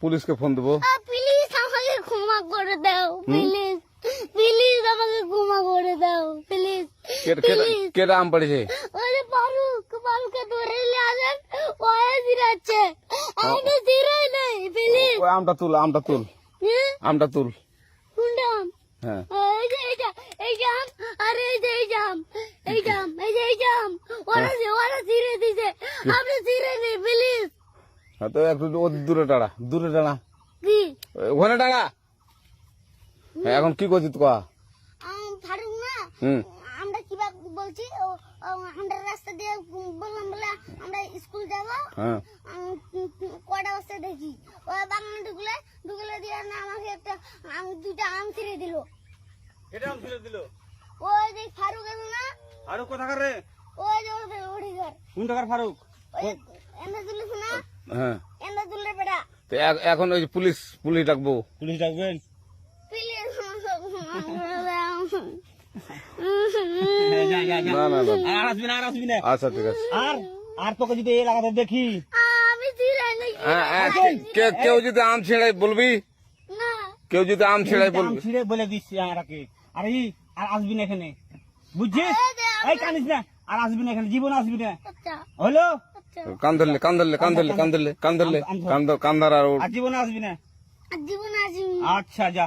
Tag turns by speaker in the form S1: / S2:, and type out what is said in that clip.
S1: পুলিশকে ফোন দেবো।
S2: প্লিজ আমাকে ক্ষমা করে দাও, প্লিজ প্লিজ আমাকে ক্ষমা করে দাও, প্লিজ।
S1: কেটা আম পড়েছে?
S2: ওরে ফারুককে ধরে নিয়ে আসেন, ও জিরাচ্ছে, আমি জিরাই নাই, প্লিজ।
S1: ওই আমটা তুল, আমটা তুল, আমটা তুল।
S2: কোনটা আম?
S1: হ্যাঁ,
S2: এই যে এই জাম, আরে এই যে এই জাম, এই জাম, এই যে এই জাম, ওরা জিরে দিছে, আপনি জিরে নেই, প্লিজ।
S1: তো একটু দূরে টাড়া, দূরে টাড়া,
S2: কি
S1: ওখানে টাড়া। এখন কি করছিস কয়া?
S2: ফারুক না, আমরা কিভাবে বলছি, আমরা রাস্তা দিয়ে বললাম বলে আমরা স্কুল যাবো, কটা বস্তা দেখি ওই বাগানে ঢুকলে দিয়ে না আমাকে একটা দুইটা আম ছিঁড়ে দিল।
S3: এটা আম ছিঁড়ে দিল?
S2: ওই যে ফারুক এলো না,
S3: ফারুক কোথাকার রে?
S2: ওই যে ওঠি ঘর,
S3: কোন টাকার ফারুক?
S2: এনে তুলিস না,
S1: হ্যাঁ,
S2: এনে তুললে বেটা।
S1: তো এখন ওই পুলিশ ডাকবো।
S3: পুলিশ ডাকবেন?
S2: প্লিজ
S1: না না না,
S3: আর আসবি না, আর আসবি না।
S1: আচ্ছা ঠিক আছে।
S3: আর তোকে যদি এই লাগাতে দেখি,
S2: আমি জিরাই নাই।
S1: কেউ যদি আম ছেড়াই বলবি,
S2: না
S1: কেউ যদি আম ছেড়াই
S3: আম
S1: বলবি।
S3: ছিঁড়ে বলে দিচ্ছি আমাকে, আর আসবি না এখানে, বুঝছিস? এই কানিস না, আর আসবি না এখানে, জীবন আসবি না,
S2: আচ্ছা
S3: হলো?
S2: আচ্ছা,
S1: কান ধরলে, কান ধরলে, কান ধরলে, কান ধরলে, কান ধরলে, কান ধর, কান ধর আর
S3: আর জীবনে আসবি না।
S2: জীবন আসি।
S3: আচ্ছা যা।